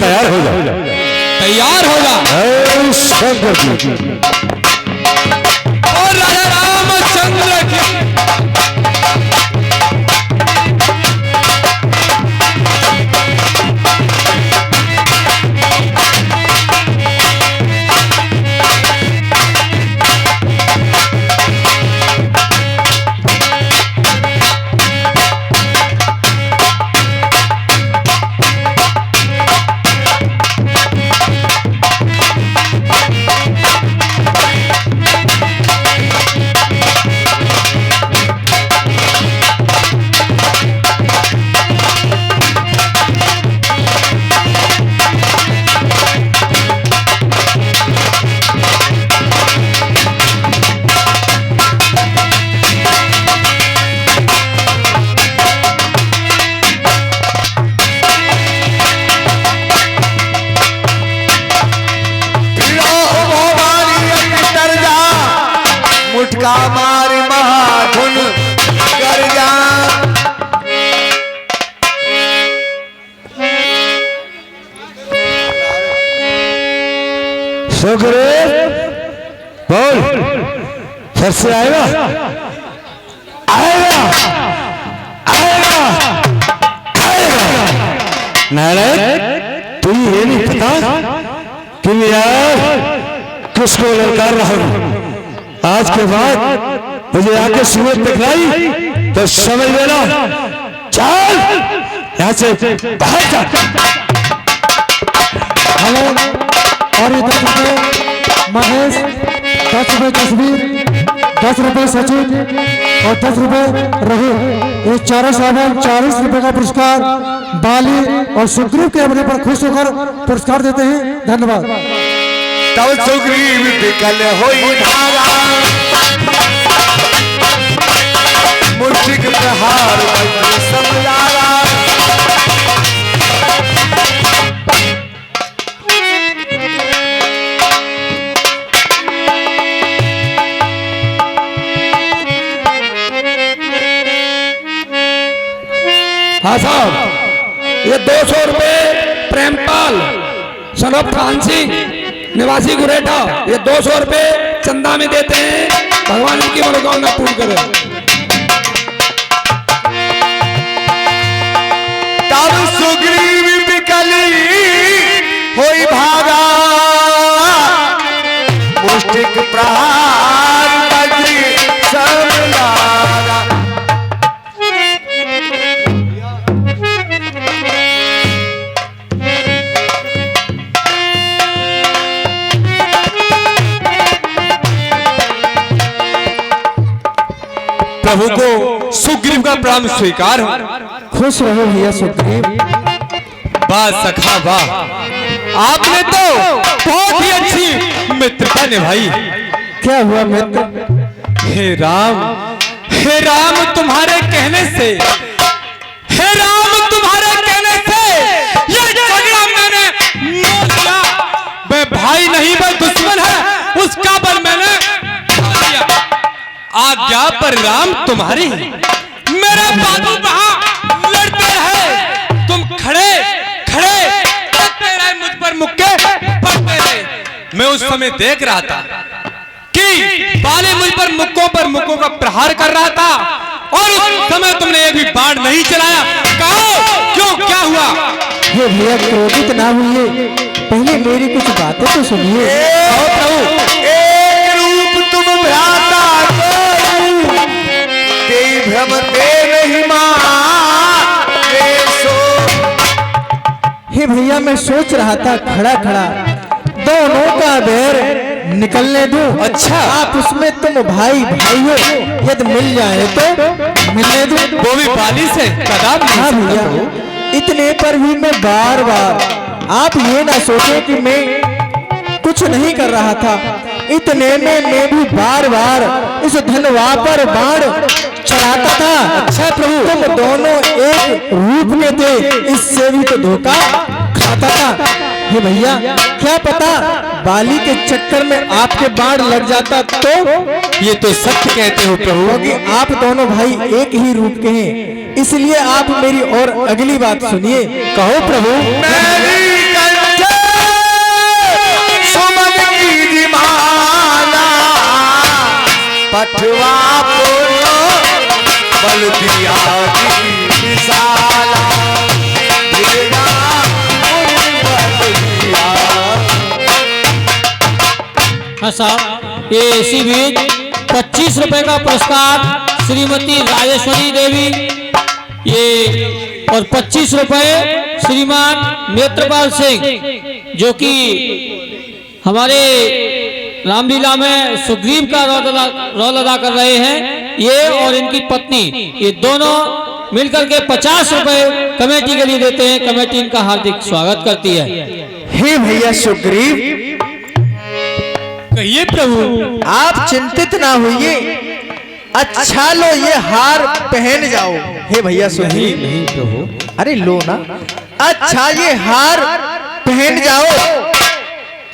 तैयार हो जा, तैयार हो जा। शंकर जी और राजा रामचंद्र की मुटका मार महाधुन कर जा। सुग्रीव बोल, फिर से आएगा आएगा आएगा आएगा। नारायण तुझे ये नहीं पता कि मैं यार किसको ललकार रहा हूं। आज के बाद मुझे आके सूरत दिखलाई तो समझ लेना, चल यहाँ से बाहर जा। हेलो, और ये 10 रुपये महेश, 10 रुपये तस्वीर, 10 रुपये सचिन और 10 रुपये रघु। ये चारों साहब 40 रुपये का पुरस्कार बाली और सुग्रीव के अपने पर खुश होकर पुरस्कार देते हैं। धन्यवाद। तब सुग्रीव विकल होई धारा, मुष्टिक प्रहार वज्र समझारा। हाँ साहब, ये 200 रुपये प्रेमपाल सनफ खान सिंह निवासी गुरेठा, ये 200 रुपये चंदा में देते हैं। भगवान की मनोकामना पूर्ण करे। तब सुग्रीव विकल होई भागा, मुष्टिक प्रहार वज्र समझारा। प्रभु को सुग्रीव का प्राण स्वीकार हो। खुश रहो भैया सुग्रीव। वाह सखा वाह, आपने तो बहुत ही अच्छी मित्रता निभाई। क्या हुआ मित्र? हे राम तुम्हारे कहने से, हे राम तुम्हारे कहने से ये झगड़ा मैंने मोल लिया। मैं भाई नहीं मैं दुश्मन है, उसका बल मैंने लिया। आज्ञा पर राम तुम्हारी, मेरे बाबू वहां लड़ते रहे, तुम खड़े खड़े करते रहे, मुझ पर मुक्के पड़ते रहे। मैं उस समय देख रहा था कि बाली मुझ पर मुक्कों का प्रहार कर रहा था, और उस समय तुमने एक भी बाण नहीं चलाया। कहो क्यों, क्या हुआ? ये भैया क्रोधित ना हुई, पहले मेरी कुछ बातें तो सुनिए। एक रूप तुम भ्राता भ्रम दे नहीं हे भैया मैं सोच रहा था खड़ा खड़ा दोनों का बैर निकलने दूं। अच्छा, आप उसमें तुम भाई भाई हो, यदि मिल जाए तो मिलने दूं। वो भी बाली से कदम। हाँ भैया, इतने पर भी मैं बार बार, आप ये ना सोचे कि मैं कुछ नहीं कर रहा था, इतने में मैं भी बार बार इस धनवा पर बाण चढ़ाता था। अच्छा प्रभु, तुम दोनों एक रूप में थे, इससे भी तो धोखा खाता था। हे भैया, क्या पता बाली के चक्कर में आपके बाण लग जाता तो। ये तो सत्य कहते हो प्रभु, क्योंकि आप दोनों भाई एक ही रूप के हैं, इसलिए आप मेरी और अगली बात सुनिए। कहो प्रभु। मेरी हाँ साहब, ये इसी बीच 25 रुपए का पुरस्कार श्रीमती राजेश्वरी देवी, ये और 25 रुपए श्रीमान नेत्रपाल सिंह, जो कि हमारे रामलीला में सुग्रीव का रोल अदा कर रहे हैं। ये और इनकी पत्नी, ये दोनों मिलकर के 50 रुपए कमेटी के लिए देते हैं। कमेटी इनका हार्दिक स्वागत करती है। हे भैया सुग्रीव, कहिए प्रभु। आप चिंतित ना होइए, अच्छा लो ये हार पहन जाओ। हे भैया सुग्रीव, नहीं प्रभु। अरे लो ना, अच्छा ये हार पहन जाओ,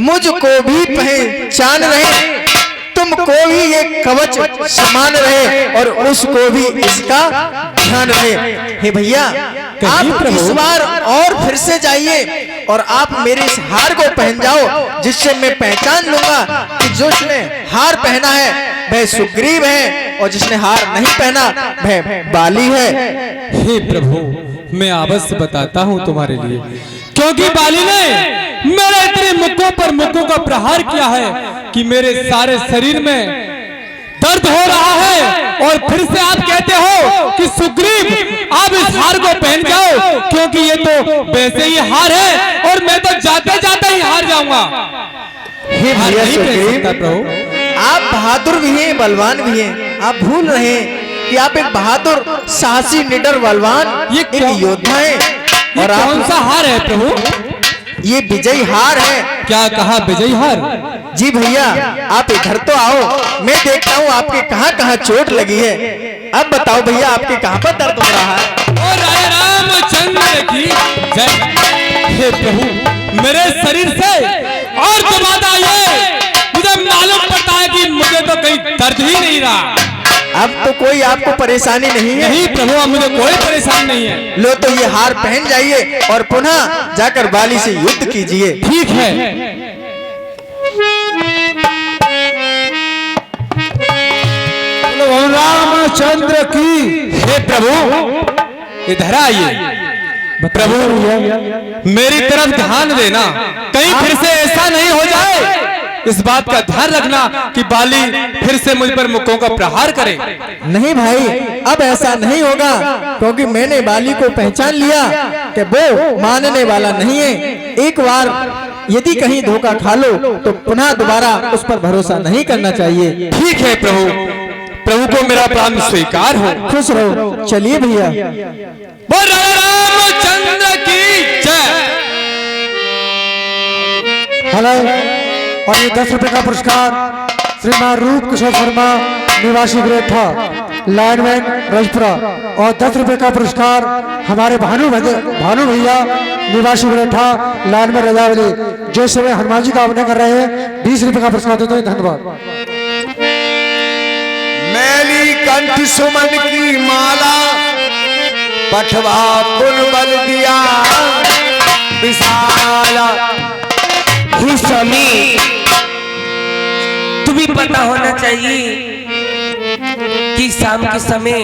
मुझको भी पहचान रहे, तुमको भी ये कवच समान रहे और उसको भी इसका ध्यान रहे। हे भैया, आप इस बार और फिर से जाइए और आप मेरे इस हार को पहन जाओ, जिससे मैं पहचान लूंगा कि जिसने हार पहना है वह सुग्रीव है और जिसने हार नहीं पहना वह बाली है। हे प्रभु, मैं अवश्य बताता हूँ तुम्हारे लिए, क्योंकि बाली ने मेरे इतने मुक्कों पर मुक्कों का प्रहार किया है कि मेरे सारे शरीर में दर्द हो रहा है। और फिर से आप कहते हो कि सुग्रीव आप इस हार को पहन जाओ, क्योंकि ये तो वैसे ही हार है और मैं तो जाते जाते ही हार जाऊंगा। हे भैया नहीं पहन सुग्रीव, सकता प्रभु। आप बहादुर भी हैं, बलवान भी हैं। आप भूल रहे हैं कि आप एक बहादुर, साहसी, निडर, बलवान ये एक योद्धा हैं। ये और कौन सा हार है प्रभु? ये विजयी हार है। क्या कहा विजयी हार? जी भैया, आप इधर तो आओ, मैं देखता हूँ आपके कहाँ कहाँ चोट लगी है। अब बताओ भैया, आपके कहाँ पर दर्द हो रहा है? और राय रामचंद्र की जय। हे प्रभु, मेरे शरीर से और तो बात आई है, मुझे मालूम पड़ता है कि मुझे तो कहीं दर्द ही नहीं रहा। अब तो कोई आपको परेशानी नहीं है? नहीं प्रभु, अब मुझे कोई परेशानी नहीं है। लो तो ये हार पहन जाइए और पुनः जाकर बाली से युद्ध कीजिए। ठीक है। रामचंद्र की। हे प्रभु, इधर आइए। प्रभु, मेरी तरफ ध्यान देना, कहीं फिर से ऐसा नहीं हो जाए। इस बात का ध्यान रखना कि बाली फिर से मुझ पर मुक्कों का प्रहार करे। नहीं भाई, अब ऐसा नहीं होगा, क्योंकि मैंने बाली को पहचान लिया कि वो मानने वाला नहीं है। एक बार यदि कहीं धोखा खा लो तो पुनः दोबारा उस पर भरोसा नहीं करना चाहिए। ठीक है प्रभु, प्रभु को मेरा प्राण स्वीकार हो। खुश रहो। चलिए भैया। बोल रामचंद्र की जय। हेलो, और ये 10 रुपए का पुरस्कार श्रीमान रूप किशोर शर्मा, निवासी ग्रेठा, लाइनमैन रजपुरा। और 10 रुपए का पुरस्कार हमारे भानु भैया, निवासी ग्रेठा, लाइनमैन रजावली, जो इस समय हनुमान जी का अभिनय कर रहे हैं। 20 रुपए का पुरस्कार देते हैं। धन्यवाद। मैली कंठ सुमन की माला, पठवा पुन बल दिया विशाला। हे स्वामी, तुम्हें पता होना चाहिए कि शाम के समय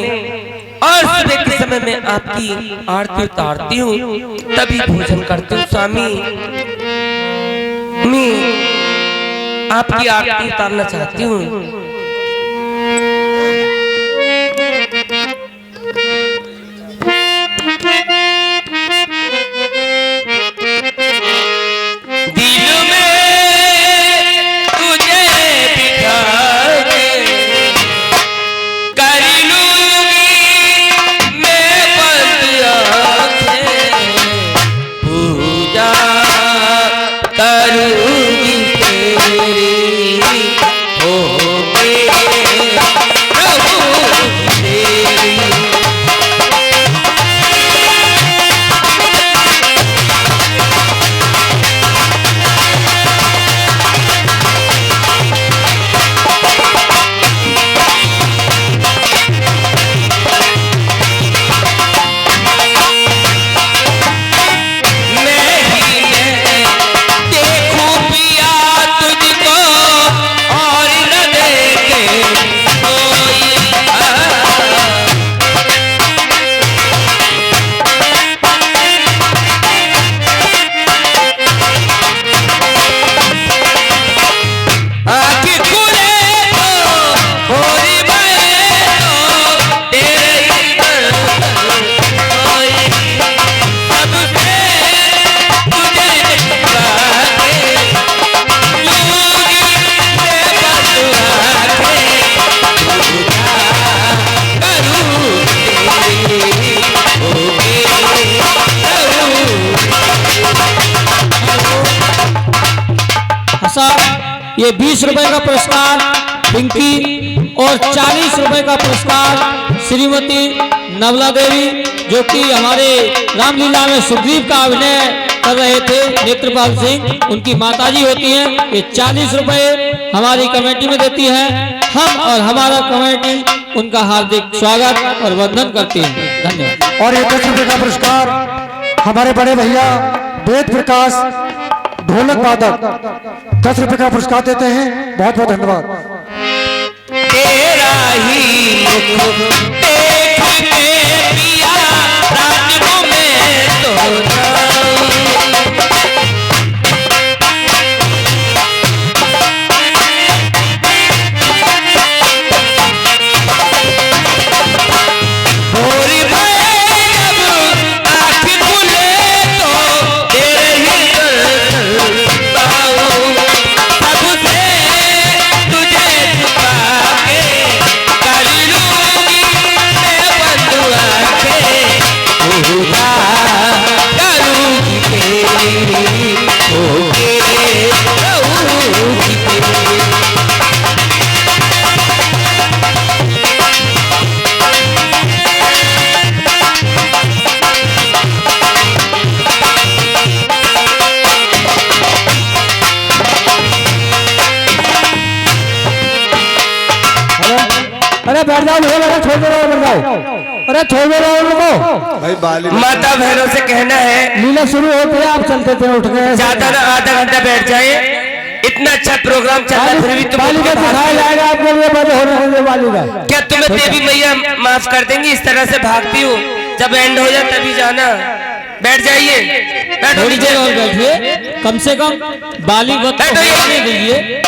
और सुबह के समय में आपकी आरती उतारती हूँ, तभी भोजन करती हूँ। स्वामी, मैं आपकी आरती उतारना चाहती हूँ। करूंगी तेरी, हो साहब ये 20 रुपए का पुरस्कार पिंकी और 40 रुपए का पुरस्कार श्रीमती नवला देवी जो कि हमारे रामलीला में सुग्रीव का अभिनय कर रहे थे, नेत्रपाल सिंह उनकी माताजी होती हैं। ये 40 रुपए हमारी कमेटी में देती है। हम और हमारा कमेटी उनका हार्दिक स्वागत और वंदन करती है। धन्यवाद। और ये 10 रुपए का पुरस्कार हमारे बड़े भैया वेद प्रकाश ढोलक वादक 10 रुपए का पुरस्कार देते हैं। बहुत बहुत धन्यवाद। तेरा ही मुख देख के पिया रात में तो अरे बैठ जाओ भैया, छोड़ दो, बैठ जाओ। अरे छोड़ दो उनको भाई बाली माता बहनों से कहना है लीला शुरू होती है, आप चलते थे उठ गए। ज्यादा ना आधा घंटा बैठ जाए। इतना अच्छा प्रोग्राम चल रहा है फिर भी तुम बालिका सिखाया जाएगा आपको, ये बड़े होने दे बालिका। क्या तुम्हें देवी मैया माफ कर देंगी? इस तरह से भागती हूँ, जब एंड हो जाए तभी जाना। बैठ जाइए, बैठो थोड़ी देर और बैठिए, कम से कम बाली वक्त बैठो ये। होने दीजिए।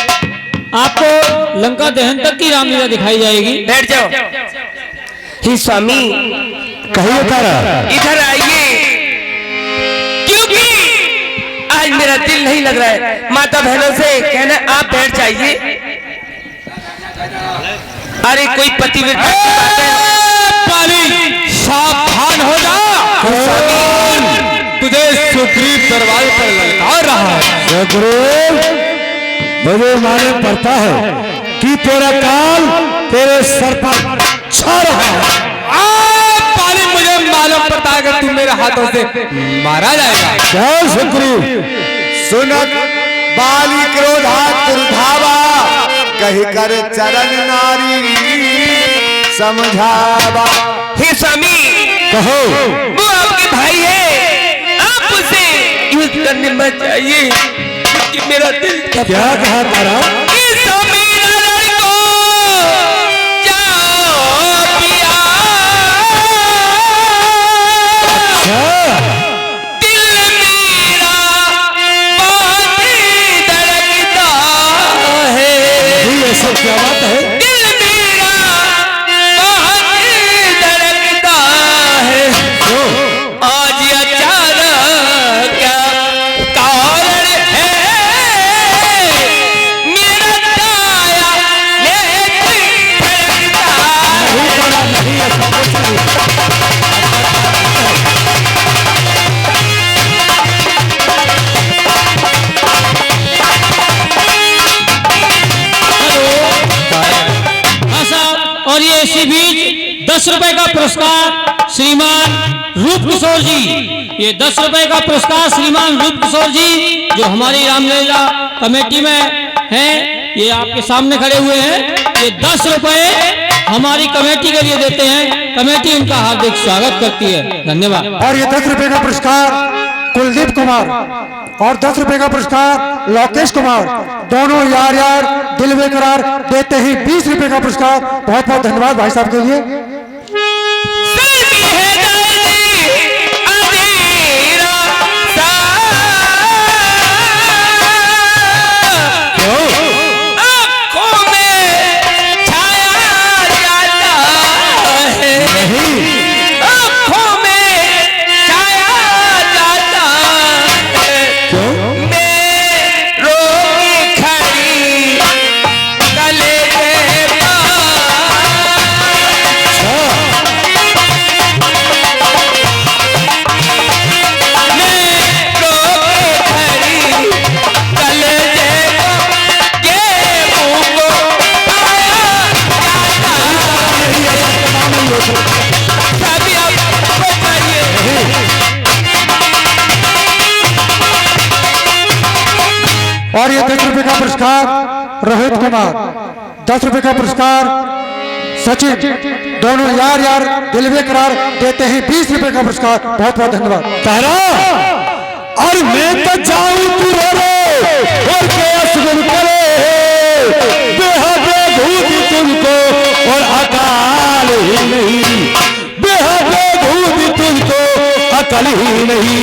आपको लंका दहन तक की रामलीला दिखाई जाएगी। बैठ जाओ। ही स्वामी कहिए तारा, इधर आइए, क्योंकि आज मेरा दिल नहीं लग रहा है। माता बहनों से कहना आप बैठ जाइए। अरे कोई पतिव्रता की बात है। बाली सावधान हो जा, तुझे सुग्रीव दरबार पर ललकार रहा है। गुरु मुझे मालूम पड़ता है कि तेरा काल तेरे सर पर छा रहा है। बाली मुझे मालूम पड़ता है कि तू मेरे हाथों से मारा जाएगा। क्या सुग्रीव? सुनत बाली क्रोधात धावा कही कर चरण नारी समझावा। हे स्वामी कहो। वो आपके भाई है, आप उसे युद्ध करने मत चाहिए, क्योंकि मेरा दिल क्या कहा तारा? इस मीरा लड़को जाओ पिया, दिल मेरा बहुत धड़कता है। ये सब क्या बात है? दिल मेरा बहुत धड़कता है। आज अचानक क्या कारण है, मेरा दाया नेत्र धड़कता हाँ साहब, और ये इसी बीच 10 रुपए का पुरस्कार श्रीमान रूप किशोर जी, ये 10 रुपए का पुरस्कार श्रीमान रूप किशोर जी जो हमारी रामलीला कमेटी में हैं, ये आपके सामने खड़े हुए हैं। ये 10 रुपए हमारी कमेटी के लिए देते हैं। कमेटी उनका हार्दिक स्वागत करती है। धन्यवाद। और ये 10 रुपए का पुरस्कार कुलदीप कुमार और 10 रुपए का पुरस्कार लोकेश कुमार, दोनों यार यार दिल बेकरार देते ही 20 रुपए का पुरस्कार। बहुत बहुत धन्यवाद भाई साहब के लिए। और ये 10 रुपए का पुरस्कार रोहित कुमार, 10 रुपए का पुरस्कार सचिन, दोनों यार यार दिलवे करार देते हैं 20 रुपए का पुरस्कार। बहुत बहुत धन्यवाद। तारा और मैं तो जाऊं तू रो और केस गुम करे, बेहदे भूत तुमको और अकाल ही नहीं, बेहदे भूत तुमको अकल ही नहीं।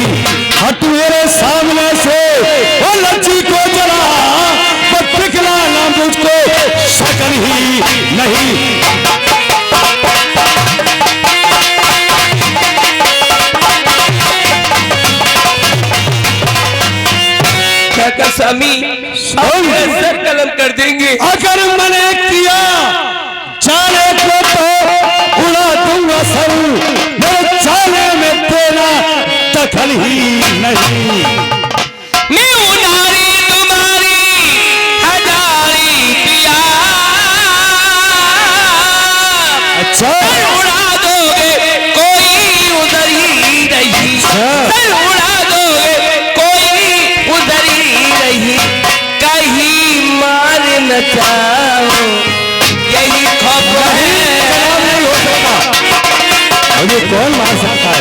हट मेरे सामने से वो लज्जी को जला, वो पिघला ना मुझको शकल ही नहीं। स्वामी सर कलम कर देंगे। अगर मैंने किया जाने को तो उड़ा दूंगा सर, मेरे जाने में तेरा दखल ही नहीं। मैं उधारी तुम्हारी हजारी पिया, अच्छा उड़ा दोगे कोई उधर ही रही, उड़ा दोगे कोई उधर ही रही, कहीं मार न जाओ यही खौफ है। मुझे कौन मार सकता है?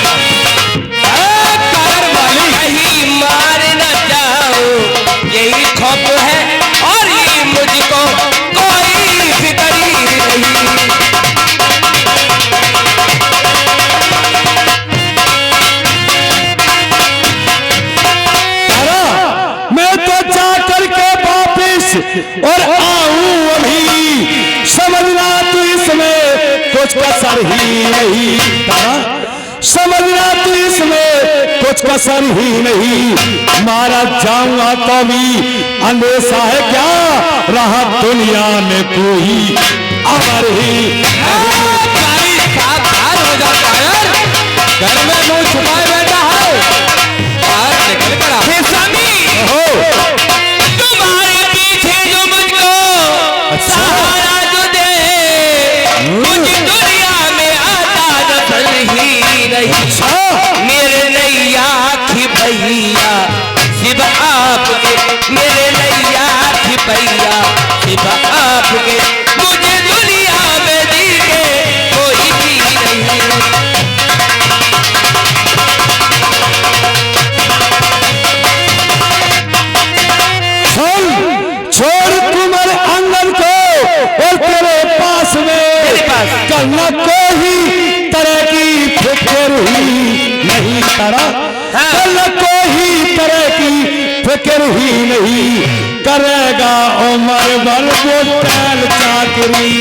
कहीं मार न जाओ यही खौफ है, और ये मुझको कोई फिक्र ही नहीं। मैं तो जा करके वापिस और आऊं अभी, समझना तू इसमें कुछ कसर ही नहीं। समझना तू इसमें कुछ कसर ही नहीं। मारा जाऊंगा तो भी अंदेशा है क्या, रहा दुनिया में कोई अमर ही। सावधान हो जा कायर, घर में मुंह छुपाए बैठा है, बाहर निकल कर आ। हे स्वामी, तुम्हारे पीछे जो मुझको सहारा जो दे, मुझे दुनिया में आता दखल ही नहीं। मेरे नैया की भैया शिव आपके, मेरे नैया की भैया शिव आपके, मुझे दुनिया में दीजिए कोई भी नहीं। छोड़ तुम्हारे आंगन को और तेरे पास में करना कोई तरह की फिक्र ही नहीं। करा करना कोई तरह की फिक्र ही नहीं। करेगा उमर भर वो टैल चाकरी,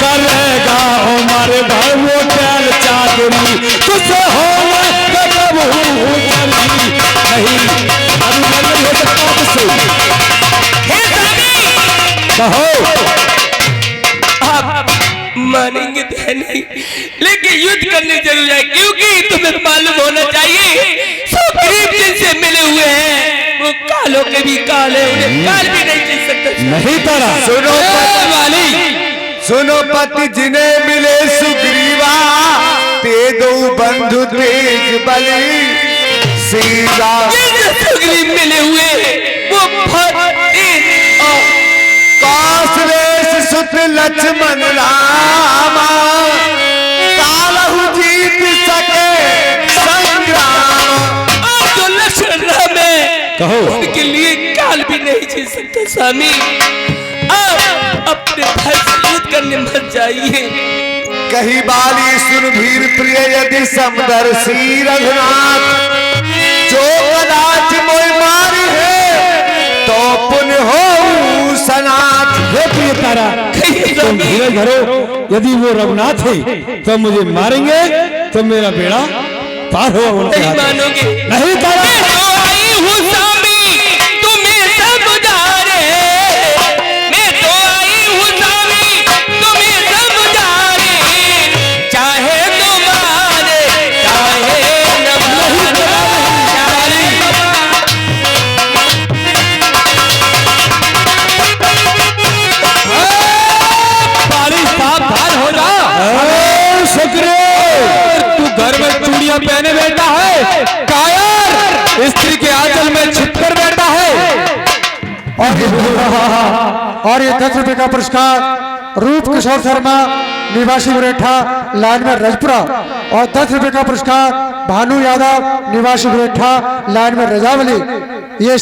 करेगा उमर भर वो टैल चाकरी, तुझसे होगा कब नहीं। अभी नहीं हो सकता तुझसे। कहो आप मानेंगे तो नहीं, लेकिन युद्ध करने जरूर है, क्योंकि तुम्हें मालूम होना चाहिए सुग्रीव जिनसे मिले हुए हैं वो कालों के भी काले, उन्हें काल भी नहीं जीत सकते। नहीं तारा। सुनो सुनो पति जिन्हें मिले सुग्रीवा, ते दो बंधु तेज बली सीधा। सुग्रीव मिले हुए वो बहुत तेज और कासवेश सुत लक्ष्मण रामा, कालहु जीत सके संग्राम। और जो लक्ष्मण राम है कहो उनके लिए काल भी नहीं जीत सकता। स्वामी आप अपने भाई से युद्ध करने मत जाइए। कही बाली सुन भीर प्रिय यदि समदर्शी रघुनाथ, जो कदाच मोय मारी है तो पुण्य हो सनाथ। हे प्रिय तारा, तुम धीरज धरो। यदि वो रघुनाथ है तो मुझे मारेंगे तो मेरा बेड़ा पार होगा उनके नहीं हाथ। मानोगे? नहीं तारा। मैं तो आई हूँ स्वामी तुम्हें समझाने, मैं तो आई हूँ स्वामी तुम्हें समझाने, चाहे तो माने चाहे न माने। पाली सावधान हो जा। सुग्रीव तू घर में चूड़ियां पहने बैठा है कायर, स्त्री के आंचल में छिपकर बैठा है। और ये 10 रुपए का पुरस्कार रूप किशोर शर्मा निवासी गुरेठा लाइन में रजपुरा, और 10 रुपए का पुरस्कार भानु यादव निवासी गुरेठा लाइन में रजावली। ये